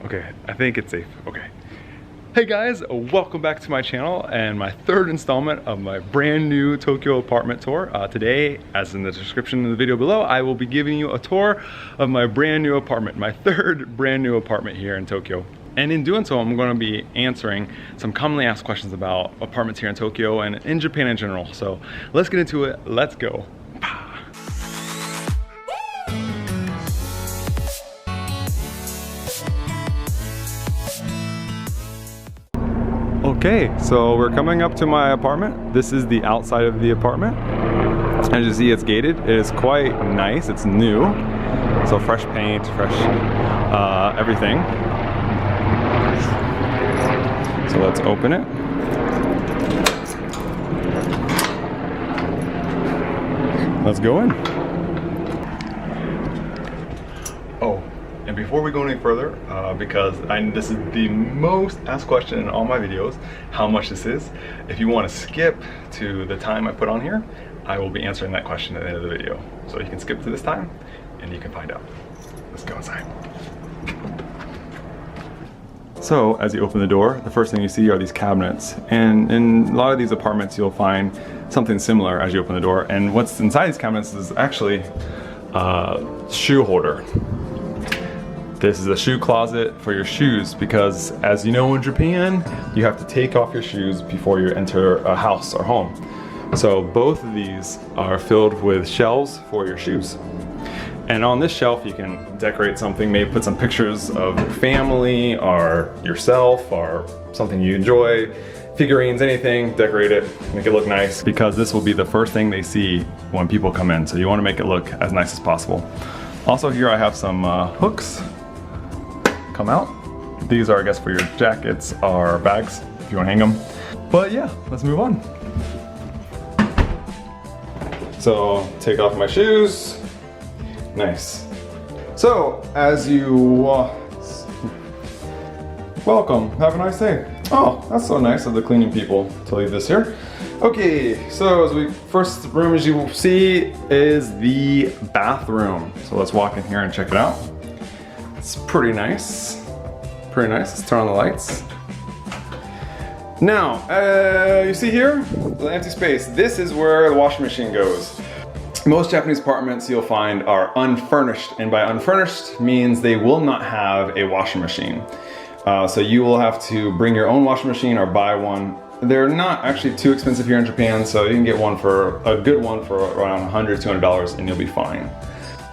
Okay, I think it's safe. Okay. Hey guys, welcome back to my channel and my third installment of my brand new Tokyo apartment tour. Today, as in the description of the video below, I will be giving you a tour of my brand new apartment, my third brand new apartment here in Tokyo. And in doing so, I'm going to be answering some commonly asked questions about apartments here in Tokyo and in Japan in general. So let's get into it. Let's go. Okay, so we're coming up to my apartment. This is the outside of the apartment. As you see, it's gated. It is quite nice. It's new. So fresh paint, fresh everything. So let's open it. Let's go in. Oh, and before we go any further, because this is the most asked question in all my videos, how much this is. If you want to skip to the time I put on here, I will be answering that question at the end of the video. So you can skip to this time and you can find out. Let's go inside. So as you open the door, the first thing you see are these cabinets. And in a lot of these apartments, you'll find something similar as you open the door. And what's inside these cabinets is actually a shoe holder. This is a shoe closet for your shoes because, as you know, in Japan, you have to take off your shoes before you enter a house or home. So both of these are filled with shelves for your shoes. And on this shelf, you can decorate something, maybe put some pictures of your family or yourself or something you enjoy, figurines, anything, decorate it, make it look nice, because this will be the first thing they see when people come in. So you want to make it look as nice as possible. Also here I have some hooks. Come out. These are, I guess, for your jackets or bags if you want to hang them. But yeah, let's move on. So take off my shoes. Nice. So as you welcome, have a nice day. Oh, that's so nice of the cleaning people to leave this here. Okay, so first room, as you will see, is the bathroom. So let's walk in here and check it out. It's pretty nice. Pretty nice. Let's turn on the lights. Now, you see here, the empty space. This is where the washing machine goes. Most Japanese apartments you'll find are unfurnished, and by unfurnished means they will not have a washing machine. So you will have to bring your own washing machine or buy one. They're not actually too expensive here in Japan, so you can get one for a good one for around $100, $200 and you'll be fine.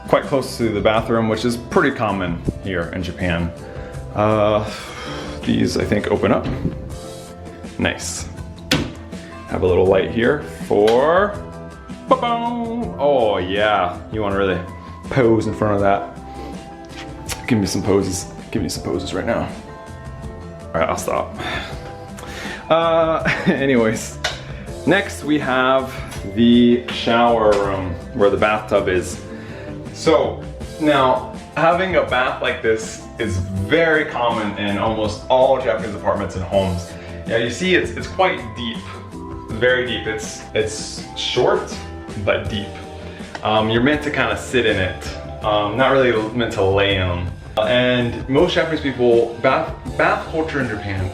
Quite close to the bathroom, which is pretty common here in Japan. These, I think, open up. Nice. Have a little light here for... Ba-boom! Oh yeah, you want to really pose in front of that. Give me some poses. Give me some poses right now. All right, I'll stop. Anyways, next we have the shower room where the bathtub is. So now, having a bath like this is very common in almost all Japanese apartments and homes. Yeah, you see it's quite deep, very deep. It's short but deep. You're meant to kind of sit in it, not really meant to lay in them. And most Japanese people, bath culture in Japan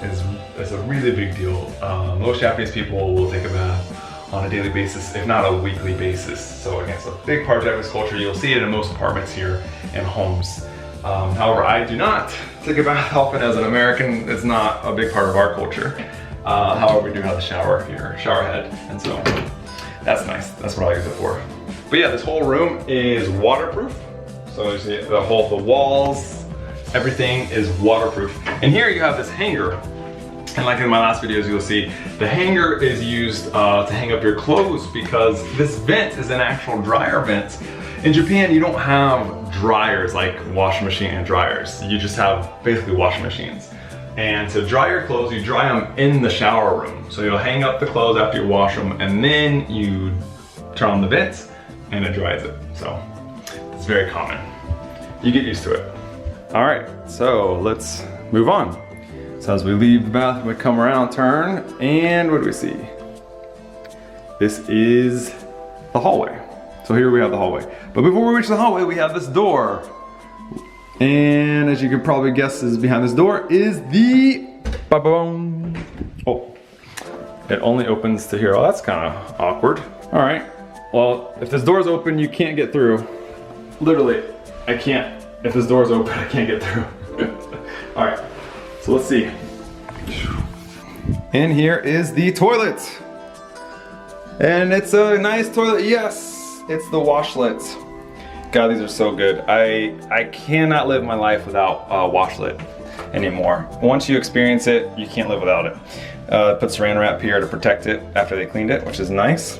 is a really big deal. Most Japanese people will take a bath on a daily basis, if not a weekly basis. So again, it's a big part of Japanese culture. You'll see it in most apartments here and homes. However, I do not take a bath often as an American. It's not a big part of our culture. However, we do have the shower here, shower head, and so that's nice. That's what I use it for. But yeah, this whole room is waterproof. So you see the walls, everything is waterproof. And here you have this hanger. And like in my last videos, you'll see the hanger is used to hang up your clothes because this vent is an actual dryer vent. In Japan, you don't have dryers like washing machine and dryers. You just have basically washing machines. And to dry your clothes, you dry them in the shower room. So you'll hang up the clothes after you wash them and then you turn on the vent and it dries it. So it's very common. You get used to it. All right, so let's move on. So as we leave the bathroom, we come around, turn, and what do we see? This is the hallway. So here we have the hallway. But before we reach the hallway, we have this door. And as you can probably guess, is behind this door is the ba-boom. Oh, it only opens to here. Oh, that's kind of awkward. All right. Well, if this door's open, you can't get through. Literally, I can't. If this door's open, I can't get through. All right. So let's see. And here is the toilet. And it's a nice toilet. Yes, it's the washlet. God, these are so good. I cannot live my life without a washlet anymore. Once you experience it, you can't live without it. Put saran wrap here to protect it after they cleaned it, which is nice.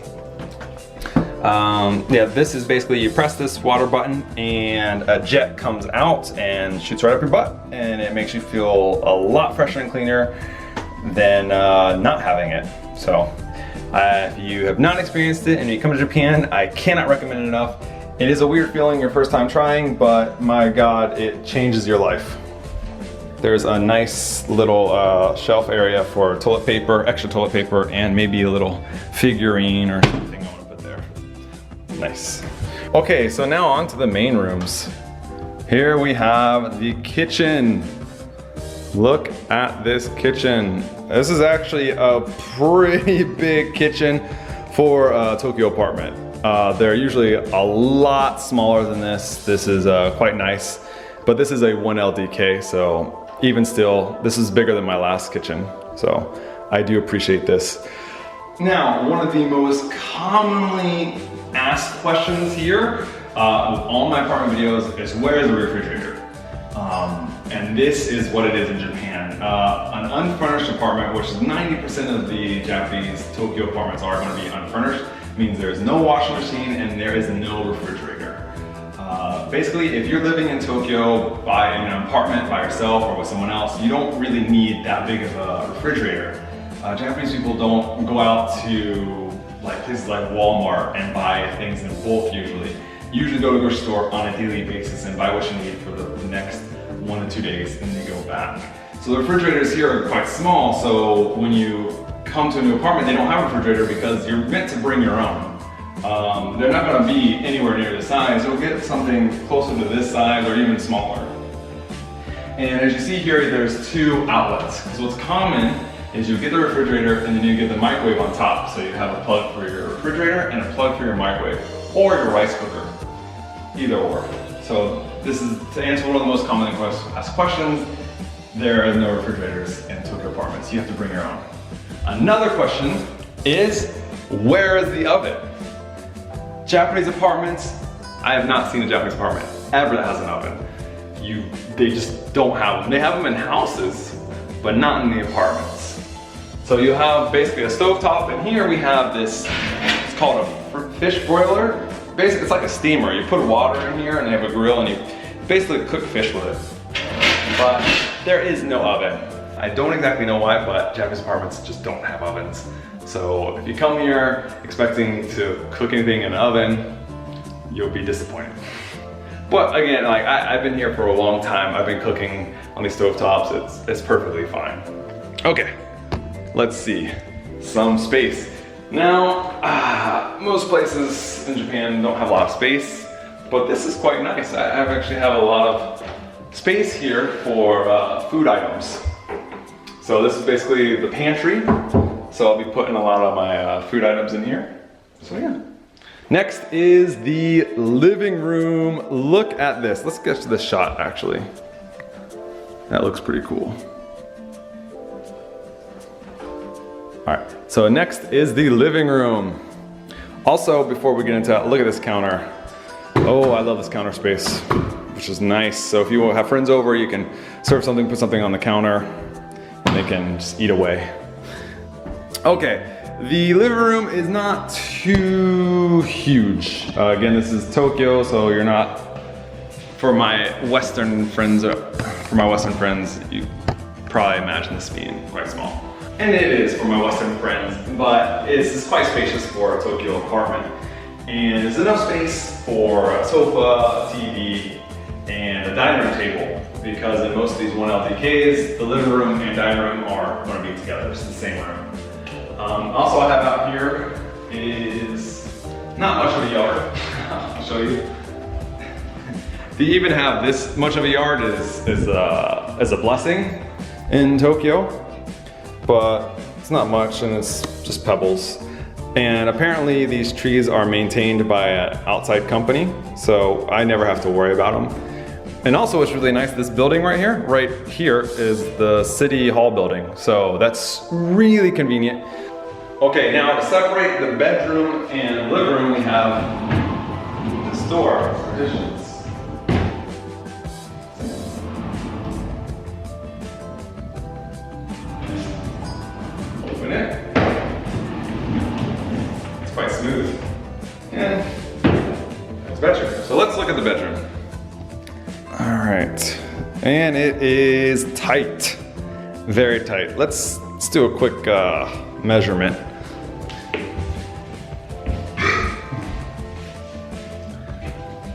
Yeah, this is basically, you press this water button and a jet comes out and shoots right up your butt, and it makes you feel a lot fresher and cleaner than not having it. So if you have not experienced it and you come to Japan, I cannot recommend it enough. It is a weird feeling your first time trying, but my God, it changes your life. There's a nice little shelf area for toilet paper, extra toilet paper, and maybe a little figurine or something I want to put there. Nice. Okay, so now on to the main rooms. Here we have the kitchen. Look at this kitchen. This is actually a pretty big kitchen for a Tokyo apartment. They're usually a lot smaller than this. This is quite nice, but this is a 1 LDK, so even still, this is bigger than my last kitchen. So I do appreciate this. Now, one of the most commonly asked questions here with all my apartment videos is, where is the refrigerator? And this is what it is in Japan. An unfurnished apartment, which is 90% of the Japanese Tokyo apartments are going to be unfurnished, means there is no washing machine and there is no refrigerator. Basically, if you're living in Tokyo in an apartment by yourself or with someone else, you don't really need that big of a refrigerator. Japanese people don't go out to places like Walmart and buy things in bulk usually. You usually go to the grocery store on a daily basis and buy what you need for the next 1 to 2 days, and then you go back. So the refrigerators here are quite small, so when you come to a new apartment, they don't have a refrigerator because you're meant to bring your own. They're not going to be anywhere near this size. You'll get something closer to this size or even smaller. And as you see here, there's 2 outlets. So what's common is you get the refrigerator and then you get the microwave on top. So you have a plug for your refrigerator and a plug for your microwave or your rice cooker, either or. So this is to answer one of the most commonly asked questions. There are no refrigerators in Tokyo apartments. You have to bring your own. Another question is, where is the oven? Japanese apartments, I have not seen a Japanese apartment ever that has an oven. They just don't have them. They have them in houses, but not in the apartments. So you have basically a stovetop, and here we have this, it's called a fish broiler. Basically, it's like a steamer. You put water in here and they have a grill and you basically cook fish with it. But there is no oven. I don't exactly know why, but Japanese apartments just don't have ovens. So if you come here expecting to cook anything in an oven, you'll be disappointed. But again, I've been here for a long time. I've been cooking on these stovetops. It's perfectly fine. Okay, let's see. Some space. Now, most places in Japan don't have a lot of space, but this is quite nice. I actually have a lot of space here for food items. So this is basically the pantry. So I'll be putting a lot of my food items in here. So yeah. Next is the living room. Look at this. Let's get to this shot actually. That looks pretty cool. All right, so next is the living room. Also, before we get into that, look at this counter. Oh, I love this counter space, which is nice. So if you have friends over, you can serve something, put something on the counter, and they can just eat away. Okay, the living room is not too huge. Again, this is Tokyo, so you're not, for my Western friends, you probably imagine this being quite small. And it is for my Western friends, but it's quite spacious for a Tokyo apartment. And there's enough space for a sofa, a TV, and a dining room table. Because in most of these 1 LDKs, the living room and dining room are going to be together. It's the same room. Also I have out here is not much of a yard. I'll show you. To even have this much of a yard is a blessing in Tokyo, but it's not much and it's just pebbles. And apparently these trees are maintained by an outside company, so I never have to worry about them. And also what's really nice, this building right here is the City Hall building, so that's really convenient. Okay, now to separate the bedroom and living room, we have this door for additions. Open it. It's quite smooth. And it's bedroom. So let's look at the bedroom. All right, and it is tight, very tight. Let's do a quick measurement.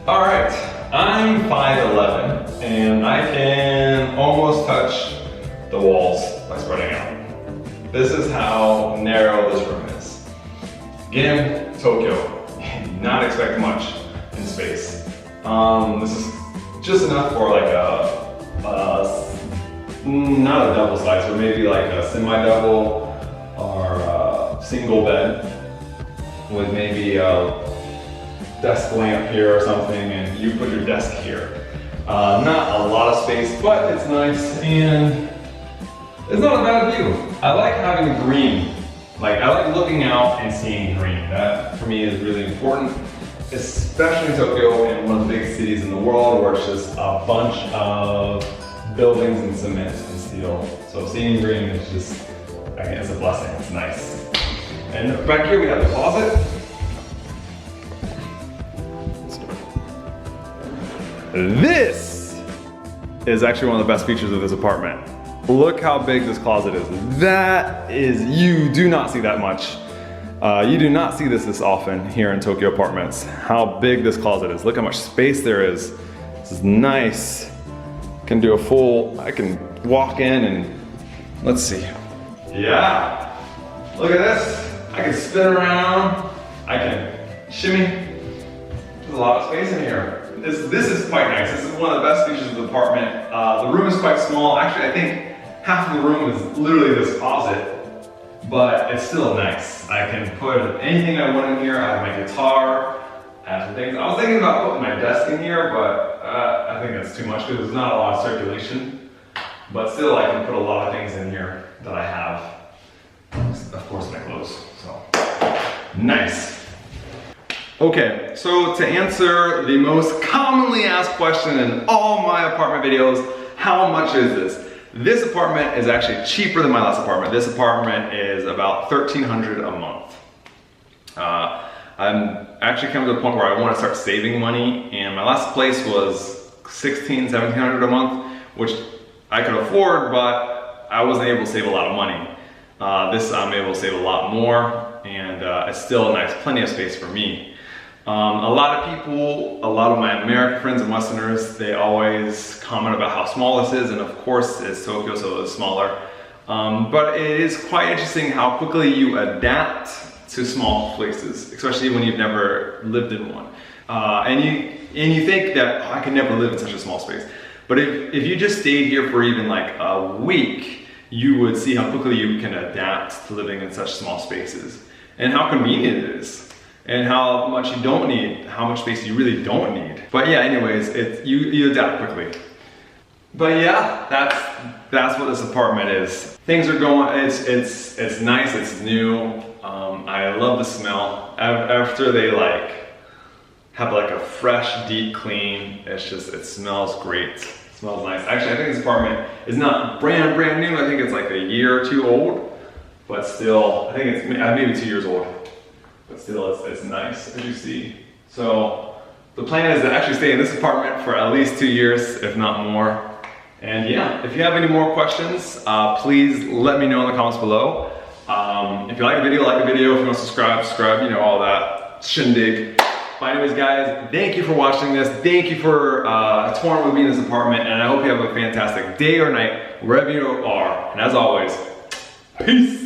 All right, I'm 5'11", and I can almost touch the walls by spreading out. This is how narrow this room is. Again, Tokyo, not expect much in space. This is just enough for like not a double size, but maybe like a semi-double or a single bed with maybe a desk lamp here or something, and you put your desk here. Not a lot of space, but it's nice and it's not a bad view. I like having green. Like, I like looking out and seeing green. That for me is really important, especially in Tokyo, in one of the big cities in the world where it's just a bunch of buildings and cement and steel. So seeing green is just, I mean, it's a blessing, it's nice. And back here we have the closet. This is actually one of the best features of this apartment. Look how big this closet is. That is, you do not see that much. You do not see this often here in Tokyo apartments. How big this closet is. Look how much space there is. This is nice. Can do a full, I can walk in and let's see. Yeah, look at this. I can spin around. I can shimmy. There's a lot of space in here. This is quite nice. This is one of the best features of the apartment. The room is quite small. Actually, I think half of the room is literally this closet, but it's still nice. I can put anything I want in here. I have my guitar, I have some things. I was thinking about putting my desk in here, but I think that's too much because there's not a lot of circulation. But still, I can put a lot of things in here that I have. Of course, my clothes, so. Nice. Okay, so to answer the most commonly asked question in all my apartment videos, how much is this? This apartment is actually cheaper than my last apartment. This apartment is about $1,300 a month. I'm actually coming to the point where I want to start saving money, and my last place was $1,600, $1,700 a month, which I could afford, but I wasn't able to save a lot of money. This I'm able to save a lot more, and it's still nice, plenty of space for me. A lot of people, a lot of my American friends and Westerners, they always comment about how small this is, and of course it's Tokyo, so it's smaller. But it is quite interesting how quickly you adapt to small places, especially when you've never lived in one. And you think that, oh, I can never live in such a small space. But if you just stayed here for even like a week, you would see how quickly you can adapt to living in such small spaces and how convenient it is. And how much you don't need, how much space you really don't need. But yeah, anyways, you adapt quickly. But yeah, that's what this apartment is. Things are going, it's nice, it's new. I love the smell. After they like have like a fresh, deep clean, it smells great. It smells nice. Actually, I think this apartment is not brand new. I think it's like a year or two old, but still, I think it's maybe 2 years old. But still, it's nice, as you see. So the plan is to actually stay in this apartment for at least 2 years, if not more. And yeah, if you have any more questions, please let me know in the comments below. If you like the video, like the video. If you want to subscribe, you know, all that shindig. But anyways, guys, thank you for watching this. Thank you for touring with me in this apartment. And I hope you have a fantastic day or night, wherever you are. And as always, peace.